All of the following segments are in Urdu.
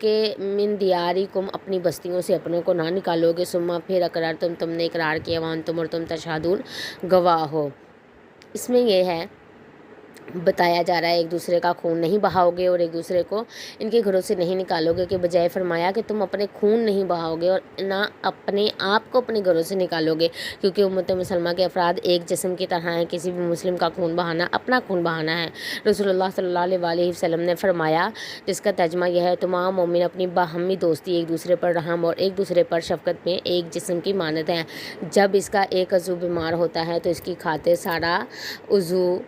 کہ من دیارکم اپنی بستیوں سے اپنوں کو نہ نکالو گے، ثم پھر اقرار تم نے اقرار کیا، وانتم اور تم تشہدون گواہ ہو۔ اس میں یہ ہے بتایا جا رہا ہے ایک دوسرے کا خون نہیں بہاؤ گے اور ایک دوسرے کو ان کے گھروں سے نہیں نکالو گے، کہ بجائے فرمایا کہ تم اپنے خون نہیں بہاؤ گے اور نہ اپنے آپ کو اپنے گھروں سے نکالو گے، کیونکہ امت مسلمہ کے افراد ایک جسم کی طرح ہیں، کسی بھی مسلم کا خون بہانا اپنا خون بہانا ہے۔ رسول اللہ صلی اللہ علیہ وآلہ وسلم نے فرمایا، جس کا ترجمہ یہ ہے، تمام مومن اپنی باہمی دوستی، ایک دوسرے پر رحم اور ایک دوسرے پر شفقت میں ایک جسم کی مانند ہیں۔ جب اس کا ایک عضو بیمار ہوتا ہے تو اس کی خاطر سارا عضو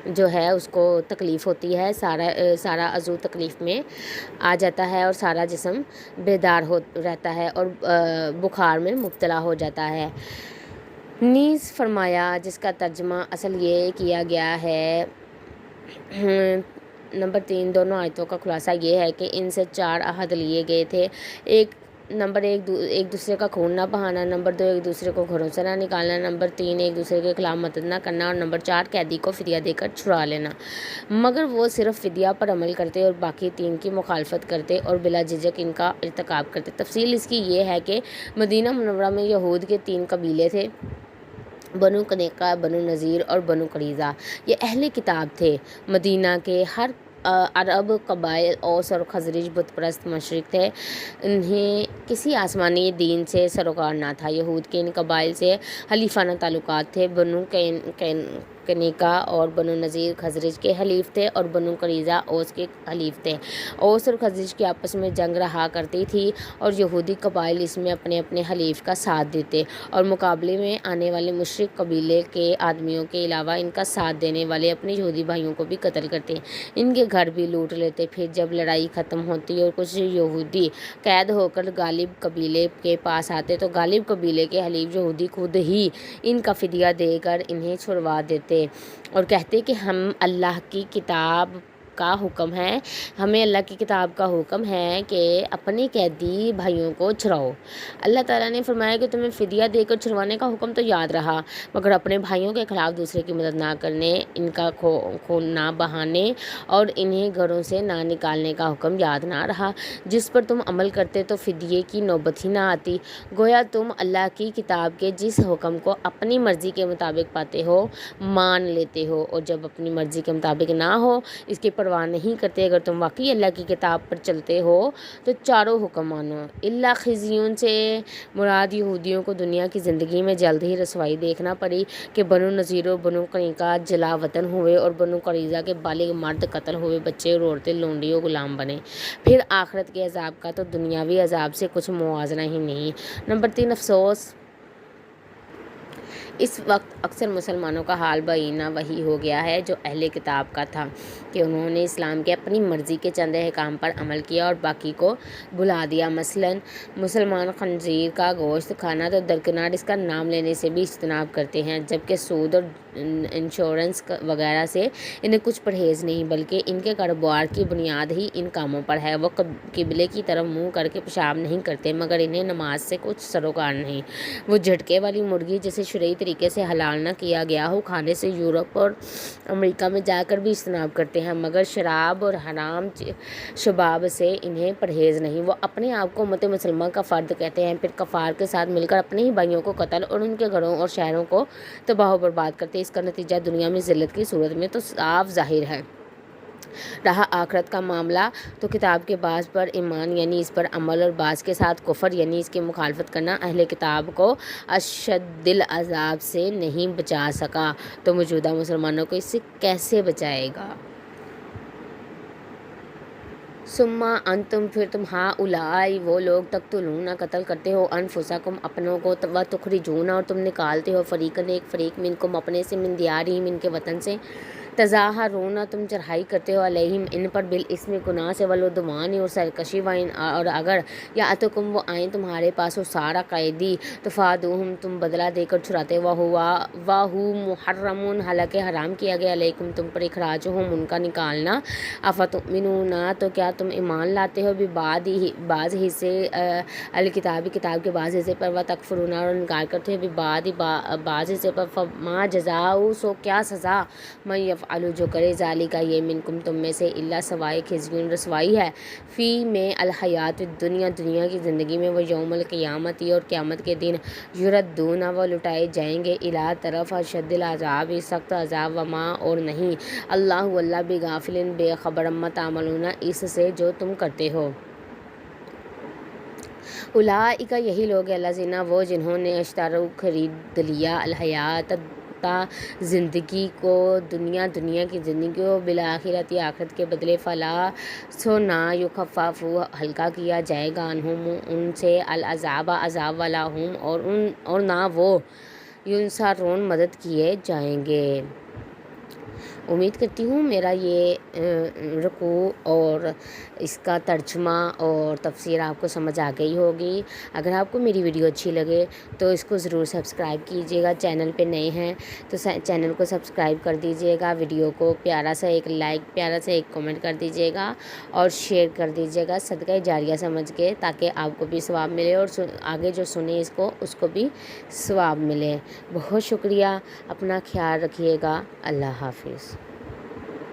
جو ہے اس کو تکلیف ہوتی ہے، سارا عضو تکلیف میں آ جاتا ہے اور سارا جسم بیدار رہتا ہے اور بخار میں مبتلا ہو جاتا ہے۔ نیز فرمایا، جس کا ترجمہ اصل یہ کیا گیا ہے، نمبر 3 دونوں آیتوں کا خلاصہ یہ ہے کہ ان سے 4 عہد لیے گئے تھے، نمبر 1 ایک دوسرے کا خون نہ بہانا، نمبر 2 ایک دوسرے کو گھروں سے نہ نکالنا، نمبر 3 ایک دوسرے کے خلاف مدد نہ کرنا، اور نمبر 4 قیدی کو فدیہ دے کر چھڑا لینا۔ مگر وہ صرف فدیہ پر عمل کرتے اور باقی 3 کی مخالفت کرتے اور بلا جھجک ان کا ارتکاب کرتے۔ تفصیل اس کی یہ ہے کہ مدینہ منورہ میں یہود کے 3 قبیلے تھے، بنو قنیقہ، بنو نذیر اور بنو قریظہ۔ یہ اہل کتاب تھے۔ مدینہ کے ہر عرب قبائل اوس اور خزرج بت پرست مشرک تھے، انہیں کسی آسمانی دین سے سروکار نہ تھا۔ یہود کے ان قبائل سے حلیفانہ تعلقات تھے۔ بنو قنیقہ اور بنو نذیر خزرج کے حلیف تھے اور بنو قریظہ اوس کے حلیف تھے۔ اوس اور خزرج کی آپس میں جنگ رہا کرتی تھی اور یہودی قبائل اس میں اپنے اپنے حلیف کا ساتھ دیتے اور مقابلے میں آنے والے مشرک قبیلے کے آدمیوں کے علاوہ ان کا ساتھ دینے والے اپنے یہودی بھائیوں کو بھی قتل کرتے، ان کے گھر بھی لوٹ لیتے۔ پھر جب لڑائی ختم ہوتی اور کچھ یہودی قید ہو کر غالب قبیلے کے پاس آتے تو غالب قبیلے کے حلیف یہودی خود ہی ان کا فدیہ دے کر انہیں چھڑوا دیتے اور کہتے کہ ہمیں اللہ کی کتاب کا حکم ہے کہ اپنے قیدی بھائیوں کو چھڑاؤ۔ اللہ تعالیٰ نے فرمایا کہ تمہیں فدیہ دے کر چھڑوانے کا حکم تو یاد رہا، مگر اپنے بھائیوں کے خلاف دوسرے کی مدد نہ کرنے، ان کا خون نہ بہانے اور انہیں گھروں سے نہ نکالنے کا حکم یاد نہ رہا، جس پر تم عمل کرتے تو فدیے کی نوبت ہی نہ آتی۔ گویا تم اللہ کی کتاب کے جس حکم کو اپنی مرضی کے مطابق پاتے ہو مان لیتے ہو، اور جب اپنی مرضی کے مطابق نہ ہو اس کی پرواہ نہیں کرتے۔ اگر تم واقعی اللہ کی کتاب پر چلتے ہو تو چاروں حکم مانو۔ اللہ خزیون سے مراد یہودیوں کو دنیا کی زندگی میں جلد ہی رسوائی دیکھنا پڑی کہ بنو نذیر اور بنو قنیقہ جلا وطن ہوئے اور بنو قریظہ کے بالغ مرد قتل ہوئے، بچے اور عورتیں لونڈی اور غلام بنے۔ پھر آخرت کے عذاب کا تو دنیاوی عذاب سے کچھ موازنہ ہی نہیں۔ نمبر 3 افسوس، اس وقت اکثر مسلمانوں کا حال بعینہ وہی ہو گیا ہے جو اہل کتاب کا تھا کہ انہوں نے اسلام کے اپنی مرضی کے چند احکام پر عمل کیا اور باقی کو بھلا دیا۔ مثلاً مسلمان خنزیر کا گوشت کھانا تو درکنار اس کا نام لینے سے بھی اجتناب کرتے ہیں، جبکہ سود اور انشورنس وغیرہ سے انہیں کچھ پرہیز نہیں، بلکہ ان کے کاروبار کی بنیاد ہی ان کاموں پر ہے۔ وہ قبلے کی طرف منہ کر کے پیشاب نہیں کرتے، مگر انہیں نماز سے کچھ سروکار نہیں۔ وہ جھٹکے والی مرغی جسے شرعی طریقے سے حلال نہ کیا گیا ہو کھانے سے یورپ اور امریکہ میں جا کر بھی اجتناب کرتے ہیں، مگر شراب اور حرام شباب سے انہیں پرہیز نہیں۔ وہ اپنے آپ کو امت مسلمہ کا فرد کہتے ہیں، پھر کفار کے ساتھ مل کر اپنے ہی بھائیوں کو قتل اور ان کے گھروں اور شہروں کو تباہ و برباد کرتے۔ اس کا نتیجہ دنیا میں ذلت کی صورت میں تو صاف ظاہر ہے۔ رہا آخرت کا معاملہ تو کتاب کے بعض پر ایمان یعنی اس پر عمل اور بعض کے ساتھ کفر یعنی اس کی مخالفت کرنا اہل کتاب کو اشد العذاب سے نہیں بچا سکا، تو موجودہ مسلمانوں کو اس سے کیسے بچائے گا؟ ثم انتم پھر تم ہؤلاء وہ لوگ تقتلون قتل کرتے ہو انفسکم اپنوں کو وتخرجون اور تم نکالتے ہو فریقاً ایک فریق منکم اپنے سے من دیارہم ان کے وطن سے تظاہرون تم چڑھائی کرتے ہو علیہم ان پر بالاسم گناہ سے والعدوان اور سرکشی اور اگر یاتکم وہ آئیں تمہارے پاس وہ سارا قیدی تفادوہم تم بدلہ دے کر چھڑاتے واہو محرم حالانکہ حرام کیا گیا علیکم تم پر اخراجہم ان کا نکالنا افتؤمنون تو کیا تم ایمان لاتے ہو بعض حصے الکتاب کتاب کے بعض حصے پر وتکفرون اور انکار کرتے ہو بعض حصے پر فما جزاؤ سو کیا سزا من یفعل جو کرے ذالک یہ منکم تم میں سے الا سوائے خزیون رسوائی ہے فی میں الحیات الدنیا دنیا کی زندگی میں وہ یوم القیامتی اور قیامت کے دن یردون وہ لٹائے جائیں گے الی طرف اشد العذاب سخت عذاب وما اور نہیں اللہ بغافل بے خبر اما تعملون اس سے جو تم کرتے ہو۔ اولئک یہی لوگ الذین وہ جنہوں نے اشتروا خرید لیا الحیات زندگی کو دنیا کی زندگی کو بالآخرت آخرت کے بدلے فلا سو نہ یخفف ہلکا کیا جائے گا عنہم ان سے العذاب عذاب والا ہم اور نہ وہ ینصرون مدد کیے جائیں گے۔ امید کرتی ہوں میرا یہ رکوع اور اس کا ترجمہ اور تفسیر آپ کو سمجھ آ گئی ہوگی۔ اگر آپ کو میری ویڈیو اچھی لگے تو اس کو ضرور سبسکرائب کیجیے گا، چینل پہ نئے ہیں تو چینل کو سبسکرائب کر دیجیے گا، ویڈیو کو پیارا سا ایک لائک پیارا سا ایک کمنٹ کر دیجیے گا اور شیئر کر دیجیے گا صدقہ جاریہ سمجھ کے، تاکہ آپ کو بھی ثواب ملے اور آگے جو سنے اس کو بھی ثواب ملے۔ بہت شکریہ، اپنا خیال رکھیے گا، اللہ حافظ۔